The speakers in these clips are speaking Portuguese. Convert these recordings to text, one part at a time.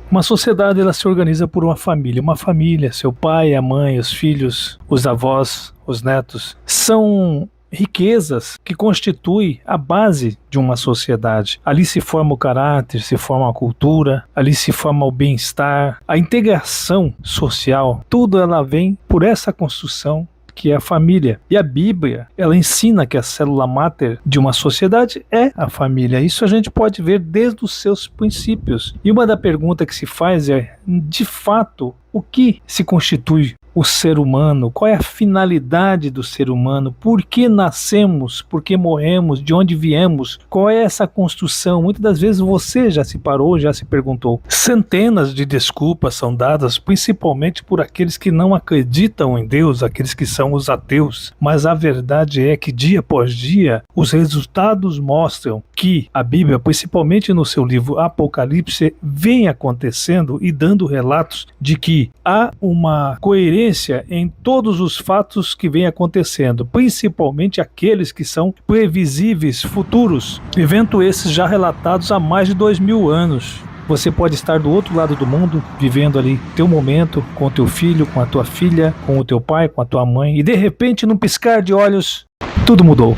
Uma sociedade, ela se organiza por uma família, seu pai, a mãe, os filhos, os avós, os netos, são riquezas que constituem a base de uma sociedade. Ali se forma o caráter, se forma a cultura, ali se forma o bem-estar, a integração social, tudo ela vem por essa construção que é a família. E a Bíblia, ela ensina que a célula máter de uma sociedade é a família. Isso a gente pode ver desde os seus princípios. E uma da pergunta que se faz é, de fato, o que se constitui o ser humano? Qual é a finalidade do ser humano? Por que nascemos? Por que morremos? De onde viemos? Qual é essa construção? Muitas das vezes você já se parou, já se perguntou. Centenas de desculpas são dadas principalmente por aqueles que não acreditam em Deus, aqueles que são os ateus. Mas a verdade é que dia após dia os resultados mostram que a Bíblia, principalmente no seu livro Apocalipse, vem acontecendo e dando relatos de que há uma coerência em todos os fatos que vêm acontecendo, principalmente aqueles que são previsíveis, futuros, eventos esses já relatados há mais de 2000 anos. Você pode estar do outro lado do mundo, vivendo ali teu momento, com o teu filho, com a tua filha, com o teu pai, com a tua mãe, e de repente, num piscar de olhos, tudo mudou.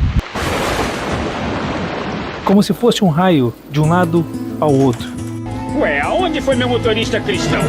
Como se fosse um raio de um lado ao outro. Ué, aonde foi meu motorista cristão?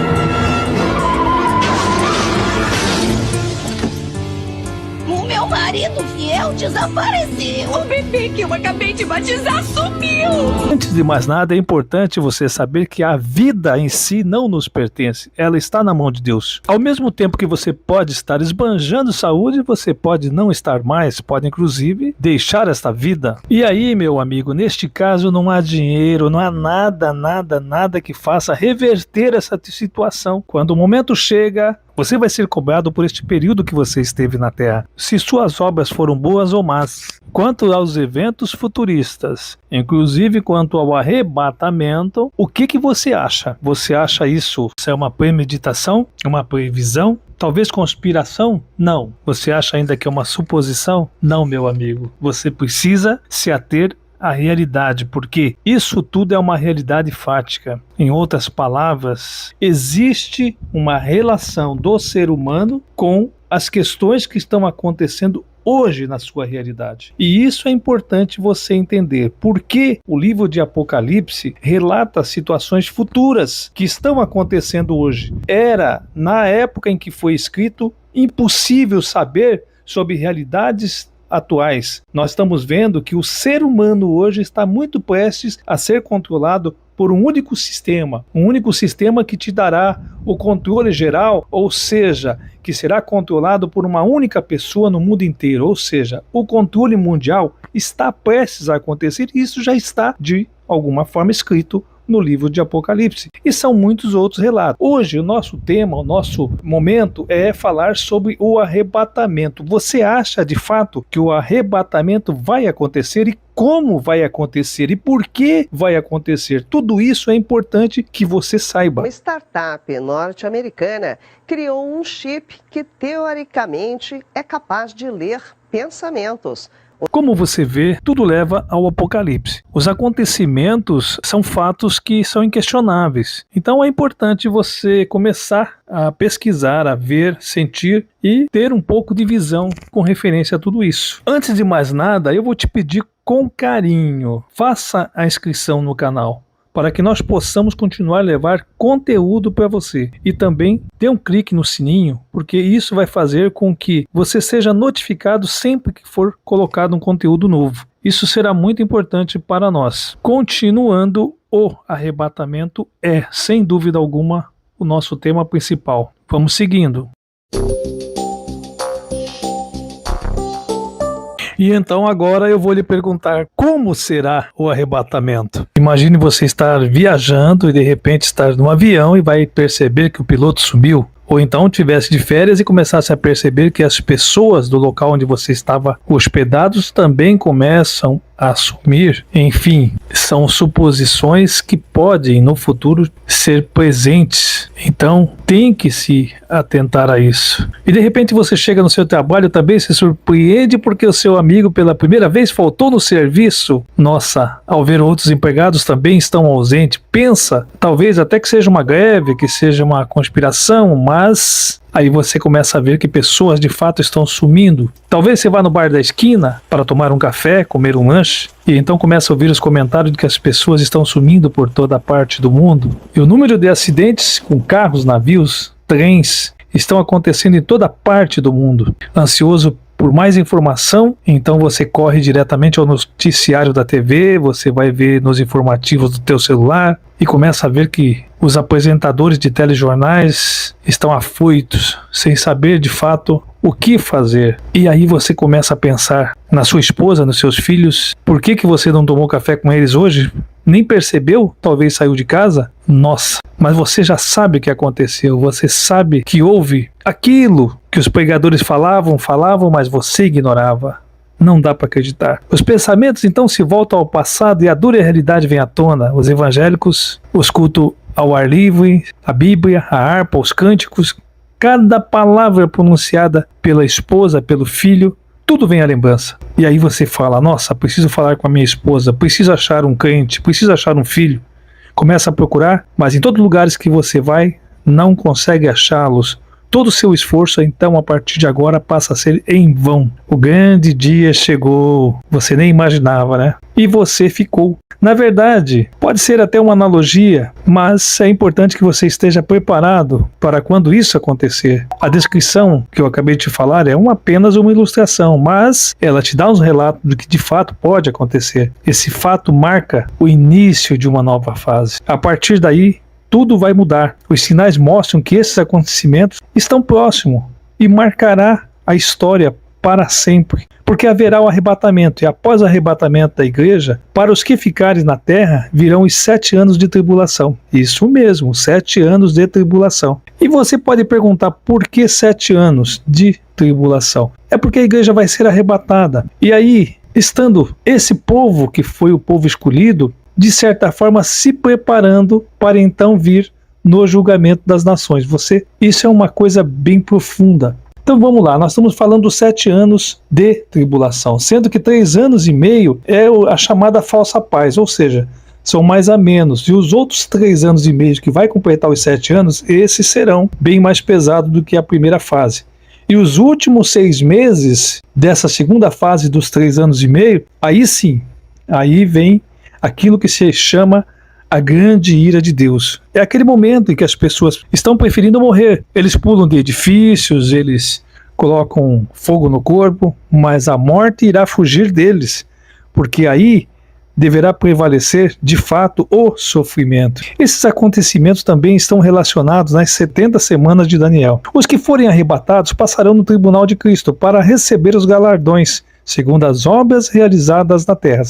Meu marido fiel desapareceu. O bebê que eu acabei de batizar sumiu. Antes de mais nada, é importante você saber que a vida em si não nos pertence. Ela está na mão de Deus. Ao mesmo tempo que você pode estar esbanjando saúde, você pode não estar mais, pode inclusive deixar esta vida. E aí, meu amigo, neste caso não há dinheiro, não há nada que faça reverter essa situação. Quando o momento chega, você vai ser cobrado por este período que você esteve na Terra, se suas obras foram boas ou más. Quanto aos eventos futuristas, inclusive quanto ao arrebatamento, o que você acha? Você acha isso é uma premeditação? Uma previsão? Talvez conspiração? Não. Você acha ainda que é uma suposição? Não, meu amigo. Você precisa se ater a realidade, porque isso tudo é uma realidade fática. Em outras palavras, existe uma relação do ser humano com as questões que estão acontecendo hoje na sua realidade. E isso é importante você entender, porque o livro de Apocalipse relata situações futuras que estão acontecendo hoje. Era, na época em que foi escrito, impossível saber sobre realidades atuais. Nós estamos vendo que o ser humano hoje está muito prestes a ser controlado por um único sistema que te dará o controle geral, ou seja, que será controlado por uma única pessoa no mundo inteiro, ou seja, o controle mundial está prestes a acontecer e isso já está de alguma forma escrito no livro de Apocalipse. E são muitos outros relatos. Hoje o nosso tema, o nosso momento é falar sobre o arrebatamento. Você acha de fato que o arrebatamento vai acontecer e como vai acontecer e por que vai acontecer? Tudo isso é importante que você saiba. Uma startup norte-americana criou um chip que teoricamente é capaz de ler pensamentos. Como você vê, tudo leva ao Apocalipse. Os acontecimentos são fatos que são inquestionáveis. Então é importante você começar a pesquisar, a ver, sentir e ter um pouco de visão com referência a tudo isso. Antes de mais nada, eu vou te pedir com carinho, faça a inscrição no canal, para que nós possamos continuar a levar conteúdo para você. E também dê um clique no sininho, porque isso vai fazer com que você seja notificado sempre que for colocado um conteúdo novo. Isso será muito importante para nós. Continuando, o arrebatamento é, sem dúvida alguma, o nosso tema principal. Vamos seguindo. E então agora eu vou lhe perguntar como será o arrebatamento. Imagine você estar viajando e de repente estar num avião e vai perceber que o piloto sumiu. Ou então tivesse de férias e começasse a perceber que as pessoas do local onde você estava hospedados também começam a sumir. Enfim, são suposições que podem no futuro ser presentes. Então tem que se atentar a isso. E de repente você chega no seu trabalho também, se surpreende porque o seu amigo pela primeira vez faltou no serviço. Nossa, ao ver outros empregados também estão ausentes, pensa, talvez até que seja uma greve, que seja uma conspiração, mas aí você começa a ver que pessoas de fato estão sumindo. Talvez você vá no bar da esquina para tomar um café, comer um lanche, e então começa a ouvir os comentários de que as pessoas estão sumindo por toda a parte do mundo. E o número de acidentes com carros, navios, trens estão acontecendo em toda parte do mundo. Ansioso por mais informação, então você corre diretamente ao noticiário da TV, você vai ver nos informativos do teu celular e começa a ver que os apresentadores de telejornais estão afoitos, sem saber de fato o que fazer. E aí você começa a pensar na sua esposa, nos seus filhos. Por que você não tomou café com eles hoje? Nem percebeu? Talvez saiu de casa? Nossa, mas você já sabe o que aconteceu. Você sabe que houve aquilo que os pregadores falavam, mas você ignorava. Não dá para acreditar. Os pensamentos então se voltam ao passado e a dura realidade vem à tona. Os evangélicos, os cultos ao ar livre, a Bíblia, a harpa, os cânticos, cada palavra pronunciada pela esposa, pelo filho, tudo vem à lembrança. E aí você fala, nossa, preciso falar com a minha esposa, preciso achar um crente, preciso achar um filho. Começa a procurar, mas em todos os lugares que você vai, não consegue achá-los. Todo o seu esforço, então, a partir de agora, passa a ser em vão. O grande dia chegou, você nem imaginava, né? E você ficou. Na verdade, pode ser até uma analogia, mas é importante que você esteja preparado para quando isso acontecer. A descrição que eu acabei de te falar é apenas uma ilustração, mas ela te dá uns relatos do que de fato pode acontecer. Esse fato marca o início de uma nova fase. A partir daí, tudo vai mudar. Os sinais mostram que esses acontecimentos estão próximos e marcará a história para sempre, porque haverá o arrebatamento, e após o arrebatamento da igreja, para os que ficarem na terra, virão os 7 anos de tribulação. Isso mesmo, 7 anos de tribulação. E você pode perguntar, por que 7 anos de tribulação? É porque a igreja vai ser arrebatada. E aí, estando esse povo, que foi o povo escolhido, de certa forma se preparando para então vir no julgamento das nações. Isso é uma coisa bem profunda. Então vamos lá, nós estamos falando dos 7 anos de tribulação, sendo que 3 anos e meio é a chamada falsa paz, ou seja, são mais a menos. E os outros 3 anos e meio que vai completar os 7 anos, esses serão bem mais pesados do que a primeira fase. E os últimos 6 meses dessa segunda fase dos 3 anos e meio, aí sim, aí vem aquilo que se chama a grande ira de Deus. É aquele momento em que as pessoas estão preferindo morrer. Eles pulam de edifícios, eles colocam fogo no corpo, mas a morte irá fugir deles, porque aí deverá prevalecer, de fato, o sofrimento. Esses acontecimentos também estão relacionados nas 70 semanas de Daniel. Os que forem arrebatados passarão no tribunal de Cristo para receber os galardões, segundo as obras realizadas na terra.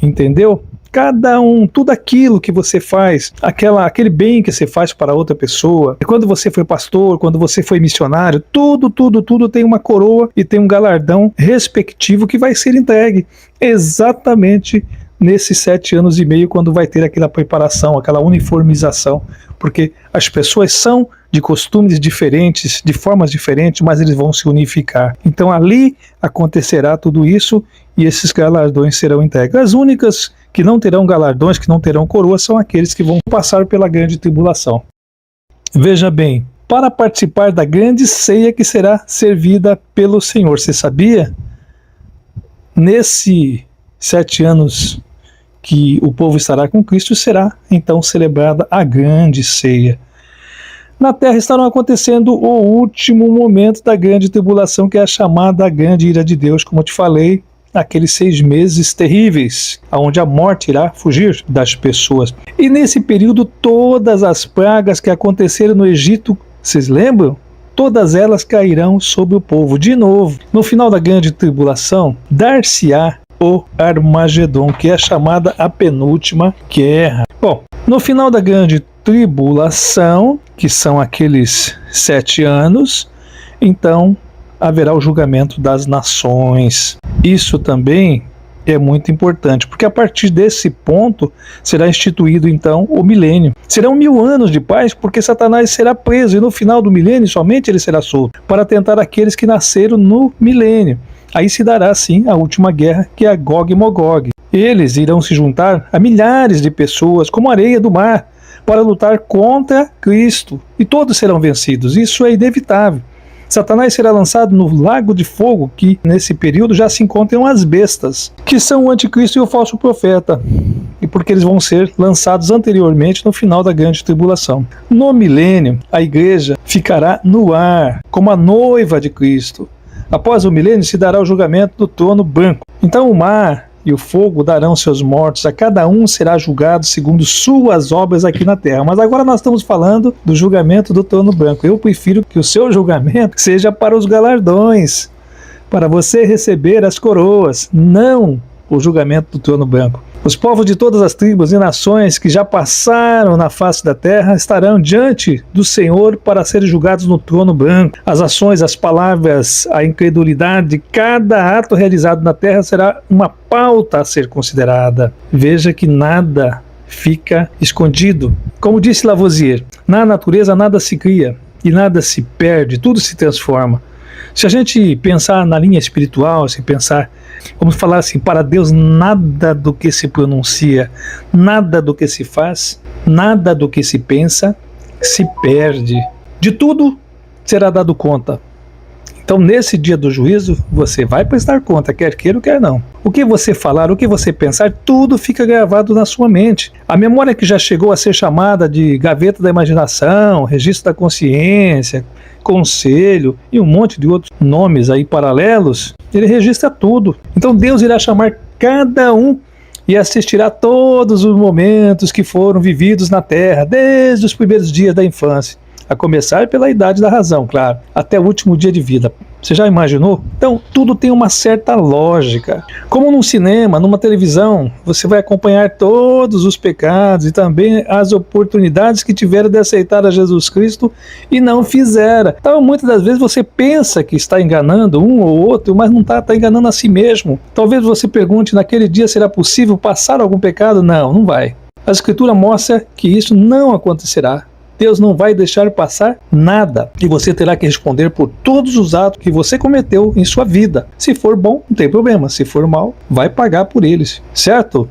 Entendeu? Cada um, tudo aquilo que você faz, aquele bem que você faz para outra pessoa, quando você foi pastor, quando você foi missionário, tudo tem uma coroa e tem um galardão respectivo que vai ser entregue exatamente nesses 7 anos e meio, quando vai ter aquela preparação, aquela uniformização, porque as pessoas são de costumes diferentes, de formas diferentes, mas eles vão se unificar. Então ali acontecerá tudo isso e esses galardões serão entregues. As únicas que não terão galardões, que não terão coroa, são aqueles que vão passar pela grande tribulação. Veja bem, para participar da grande ceia que será servida pelo Senhor, você sabia? Nesses 7 anos que o povo estará com Cristo, será então celebrada a grande ceia. Na terra estarão acontecendo o último momento da grande tribulação, que é a chamada grande ira de Deus, como eu te falei, aqueles 6 meses terríveis, onde a morte irá fugir das pessoas. E nesse período, todas as pragas que aconteceram no Egito, vocês lembram? Todas elas cairão sobre o povo. De novo, no final da grande tribulação, dar-se-á o Armagedon, que é chamada a penúltima guerra. Bom, no final da grande tribulação, que são aqueles 7 anos, então haverá o julgamento das nações. Isso também é muito importante, porque a partir desse ponto será instituído então o milênio. Serão 1000 anos de paz, porque Satanás será preso e no final do milênio somente ele será solto, para tentar aqueles que nasceram no milênio. Aí se dará sim a última guerra, que é a Gog e Magog. Eles irão se juntar a milhares de pessoas, como areia do mar, para lutar contra Cristo, e todos serão vencidos. Isso é inevitável. Satanás será lançado no lago de fogo, que nesse período já se encontram as bestas, que são o anticristo e o falso profeta, e porque eles vão ser lançados anteriormente no final da grande tribulação. No milênio, a igreja ficará no ar, como a noiva de Cristo. Após o milênio se dará o julgamento do trono branco. Então o mar e o fogo darão seus mortos, a cada um será julgado segundo suas obras aqui na terra. Mas agora nós estamos falando do julgamento do trono branco. Eu prefiro que o seu julgamento seja para os galardões, para você receber as coroas, não o julgamento do trono branco. Os povos de todas as tribos e nações que já passaram na face da terra estarão diante do Senhor para serem julgados no trono branco. As ações, as palavras, a incredulidade de cada ato realizado na terra será uma pauta a ser considerada. Veja que nada fica escondido. Como disse Lavoisier, na natureza nada se cria e nada se perde, tudo se transforma. Se a gente pensar na linha espiritual, se pensar, vamos falar assim, para Deus nada do que se pronuncia, nada do que se faz, nada do que se pensa, se perde. De tudo será dado conta. Então nesse dia do juízo, você vai prestar conta, quer queira ou quer não. O que você falar, o que você pensar, tudo fica gravado na sua mente. A memória que já chegou a ser chamada de gaveta da imaginação, registro da consciência, conselho e um monte de outros nomes aí paralelos, ele registra tudo. Então Deus irá chamar cada um e assistirá todos os momentos que foram vividos na terra, desde os primeiros dias da infância, a começar pela idade da razão, claro, até o último dia de vida. Você já imaginou? Então, tudo tem uma certa lógica. Como num cinema, numa televisão, você vai acompanhar todos os pecados e também as oportunidades que tiveram de aceitar a Jesus Cristo e não fizeram. Então, muitas das vezes você pensa que está enganando um ou outro, mas não está enganando a si mesmo. Talvez você pergunte, naquele dia será possível passar algum pecado? Não, não vai. A Escritura mostra que isso não acontecerá. Deus não vai deixar passar nada e você terá que responder por todos os atos que você cometeu em sua vida. Se for bom, não tem problema. Se for mal, vai pagar por eles, certo?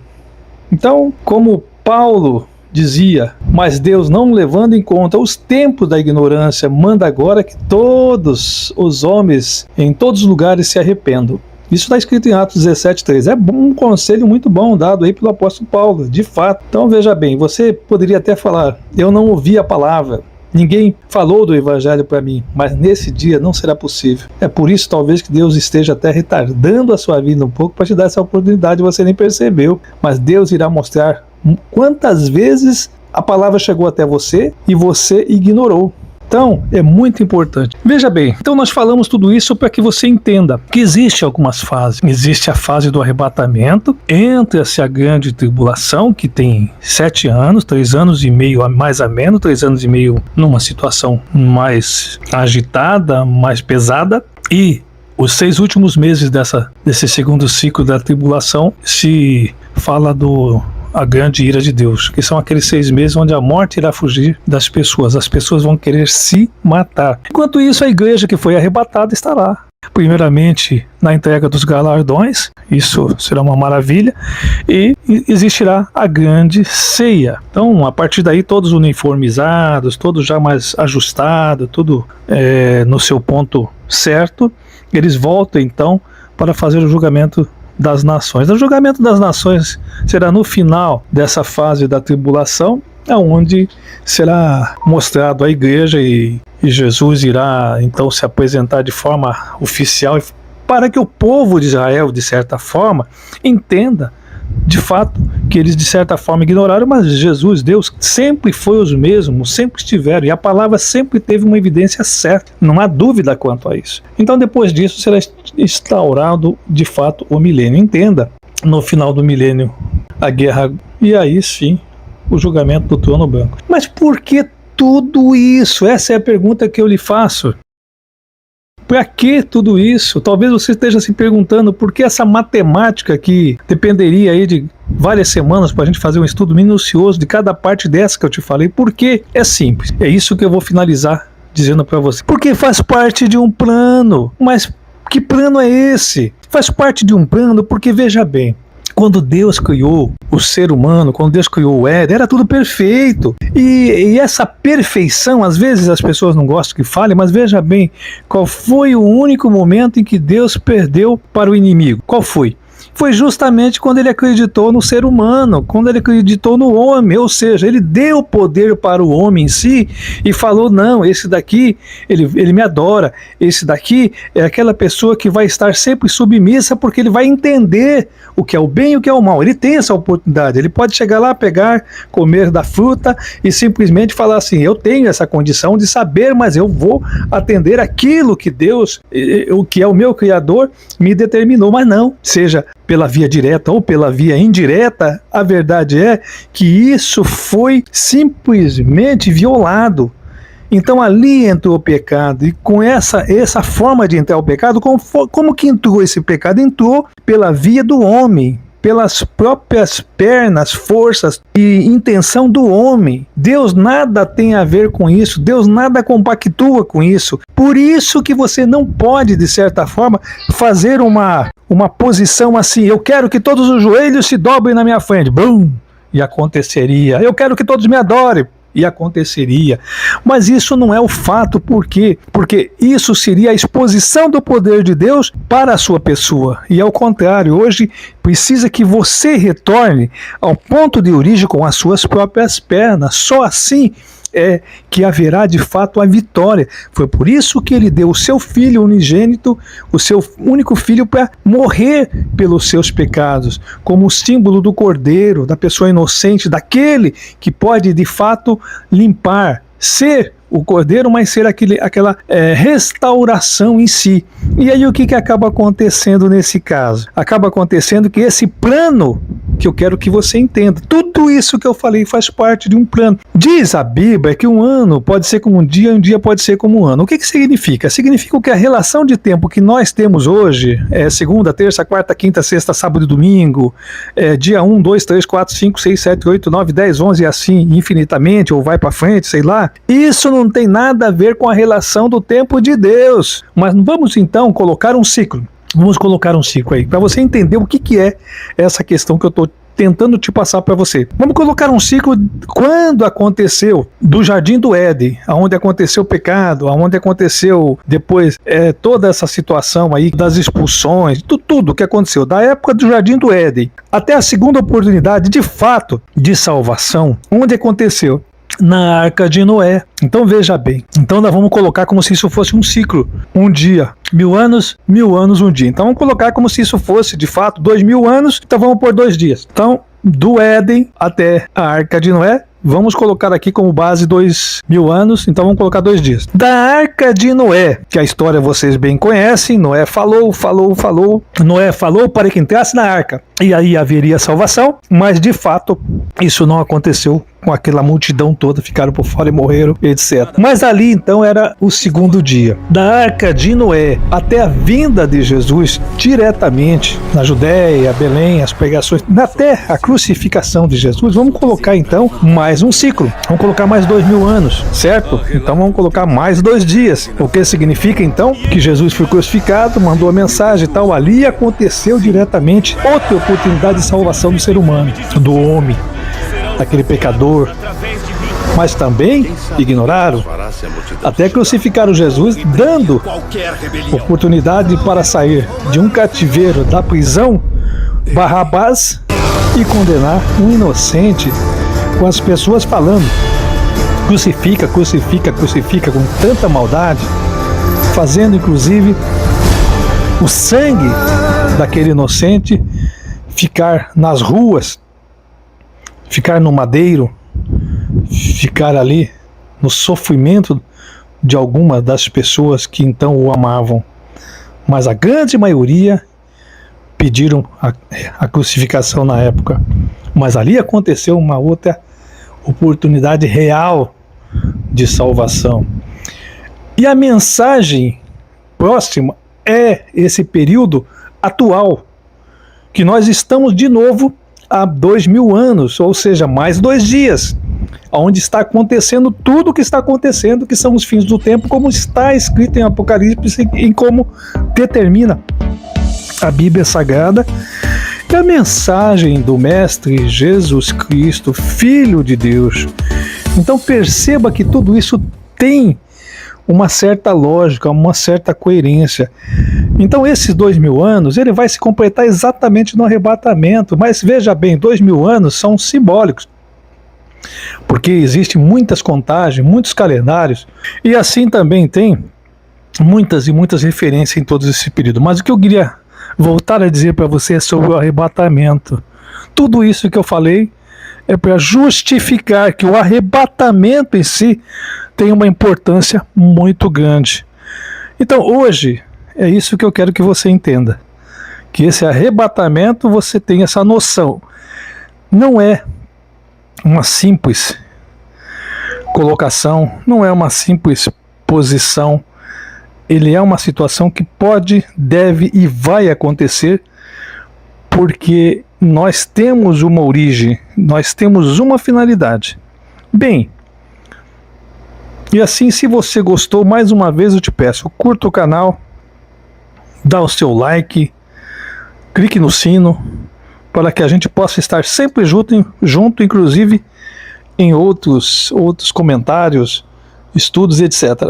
Então, como Paulo dizia, mas Deus, não levando em conta os tempos da ignorância, manda agora que todos os homens em todos os lugares se arrependam. Isso está escrito em Atos 17:3. É um conselho muito bom dado aí pelo apóstolo Paulo, de fato. Então veja bem, você poderia até falar, eu não ouvi a palavra, ninguém falou do evangelho para mim, mas nesse dia não será possível. É por isso talvez que Deus esteja até retardando a sua vida um pouco para te dar essa oportunidade, você nem percebeu. Mas Deus irá mostrar quantas vezes a palavra chegou até você e você ignorou. Então, é muito importante. Veja bem, então nós falamos tudo isso para que você entenda que existe algumas fases. Existe a fase do arrebatamento, entra-se a grande tribulação, que tem 7 anos, 3 anos e meio a mais a menos, 3 anos e meio numa situação mais agitada, mais pesada, e os 6 últimos meses desse segundo ciclo da tribulação se fala a grande ira de Deus, que são aqueles 6 meses onde a morte irá fugir das pessoas, as pessoas vão querer se matar. Enquanto isso, a igreja que foi arrebatada estará, primeiramente, na entrega dos galardões, isso será uma maravilha, e existirá a grande ceia. Então, a partir daí, todos uniformizados, todos já mais ajustados, tudo no seu ponto certo, eles voltam, então, para fazer o julgamento das nações. O julgamento das nações será no final dessa fase da tribulação, onde será mostrado a igreja e Jesus irá então se apresentar de forma oficial para que o povo de Israel, de certa forma, entenda de fato que eles de certa forma ignoraram, mas Jesus, Deus, sempre foi os mesmos, sempre estiveram, e a palavra sempre teve uma evidência certa, não há dúvida quanto a isso. Então depois disso será instaurado de fato o milênio. Entenda, no final do milênio a guerra, e aí sim o julgamento do trono branco. Mas por que tudo isso? Essa é a pergunta que eu lhe faço. Para que tudo isso? Talvez você esteja se perguntando por que essa matemática que dependeria aí de várias semanas para a gente fazer um estudo minucioso de cada parte dessa que eu te falei. Por quê? É simples. É isso que eu vou finalizar dizendo para você. Porque faz parte de um plano. Mas que plano é esse? Faz parte de um plano porque, veja bem, quando Deus criou o ser humano, quando Deus criou o Éden, era tudo perfeito. E essa perfeição, às vezes as pessoas não gostam que fale, mas veja bem, qual foi o único momento em que Deus perdeu para o inimigo? Qual foi? Foi justamente quando ele acreditou no ser humano, quando ele acreditou no homem, ou seja, ele deu poder para o homem em si e falou, não, esse daqui, ele me adora, esse daqui é aquela pessoa que vai estar sempre submissa porque ele vai entender o que é o bem e o que é o mal. Ele tem essa oportunidade, ele pode chegar lá, pegar, comer da fruta e simplesmente falar assim, eu tenho essa condição de saber, mas eu vou atender aquilo que Deus, o que é o meu Criador, me determinou, mas não, seja pela via direta ou pela via indireta, a verdade é que isso foi simplesmente violado. Então ali entrou o pecado, e com essa forma de entrar o pecado, como que entrou esse pecado? Entrou pela via do homem, pelas próprias pernas, forças e intenção do homem. Deus nada tem a ver com isso, Deus nada compactua com isso. Por isso que você não pode, de certa forma, fazer uma posição assim, eu quero que todos os joelhos se dobrem na minha frente, bum, e aconteceria. Eu quero que todos me adorem, e aconteceria. Mas isso não é o fato, por quê? Porque isso seria a exposição do poder de Deus para a sua pessoa. E ao contrário, hoje precisa que você retorne ao ponto de origem com as suas próprias pernas. Só assim é que haverá de fato a vitória. Foi por isso que ele deu o seu filho unigênito, o seu único filho, para morrer pelos seus pecados, como símbolo do cordeiro, da pessoa inocente, daquele que pode de fato limpar, ser o cordeiro, mas ser aquela restauração em si. E aí o que acaba acontecendo nesse caso? Acaba acontecendo que esse plano, que eu quero que você entenda, tudo isso que eu falei faz parte de um plano. Diz a Bíblia que um ano pode ser como um dia pode ser como um ano. O que significa? Significa que a relação de tempo que nós temos hoje, segunda, terça, quarta, quinta, sexta, sábado e domingo, dia 1, 2, 3, 4, 5, 6, 7, 8, 9, 10, 11 e assim infinitamente, ou vai para frente, sei lá. Isso não tem nada a ver com a relação do tempo de Deus. Mas vamos então colocar um ciclo. Vamos colocar um ciclo aí, para você entender o que é essa questão que eu estou tentando te passar para você. Vamos colocar um ciclo quando aconteceu do Jardim do Éden, onde aconteceu o pecado, onde aconteceu depois toda essa situação aí das expulsões, tudo que aconteceu, da época do Jardim do Éden até a segunda oportunidade de fato de salvação, onde aconteceu? Na Arca de Noé. Então veja bem, então nós vamos colocar como se isso fosse um ciclo, um dia, 1000 anos, um dia. Então vamos colocar como se isso fosse de fato 2000 anos, então vamos por 2 dias. Então do Éden até a Arca de Noé, vamos colocar aqui como base 2000 anos, então vamos colocar 2 dias. Da Arca de Noé, que a história vocês bem conhecem, Noé falou, Noé falou para que entrasse na arca, e aí haveria salvação, mas de fato isso não aconteceu com aquela multidão toda, ficaram por fora e morreram, etc. Mas ali então era o segundo dia. Da Arca de Noé até a vinda de Jesus, diretamente na Judéia, Belém, as pregações, até a crucificação de Jesus, vamos colocar então mais um ciclo. Vamos colocar mais 2000 anos, certo? Então vamos colocar mais 2 dias. O que significa então? Que Jesus foi crucificado, mandou a mensagem e tal, ali aconteceu diretamente outra oportunidade de salvação do ser humano, do homem, daquele pecador, mas também ignoraram, até crucificaram Jesus, dando oportunidade para sair de um cativeiro, da prisão, Barrabás, e condenar um inocente, com as pessoas falando, crucifica, crucifica, crucifica, com tanta maldade, fazendo inclusive o sangue daquele inocente ficar nas ruas, ficar no madeiro, ficar ali no sofrimento de algumas das pessoas que então o amavam. Mas a grande maioria pediram a crucificação na época. Mas ali aconteceu uma outra oportunidade real de salvação. E a mensagem próxima é esse período atual, que nós estamos de novo há 2000 anos, ou seja, mais 2 dias, onde está acontecendo tudo o que está acontecendo, que são os fins do tempo, como está escrito em Apocalipse, em como determina a Bíblia Sagrada, e a mensagem do Mestre Jesus Cristo, Filho de Deus. Então perceba que tudo isso tem uma certa lógica, uma certa coerência. Então esses 2000 anos, ele vai se completar exatamente no arrebatamento, mas veja bem, 2000 anos são simbólicos, porque existem muitas contagens, muitos calendários, e assim também tem muitas e muitas referências em todo esse período. Mas o que eu queria voltar a dizer para você é sobre o arrebatamento. Tudo isso que eu falei é para justificar que o arrebatamento em si tem uma importância muito grande. Então hoje é isso que eu quero que você entenda, que esse arrebatamento você tem essa noção. Não é uma simples colocação, não é uma simples posição. Ele é uma situação que pode, deve e vai acontecer, porque nós temos uma origem, nós temos uma finalidade. Bem, e assim, se você gostou, mais uma vez eu te peço, curta o canal, dá o seu like, clique no sino, para que a gente possa estar sempre junto, inclusive em outros comentários, estudos, etc.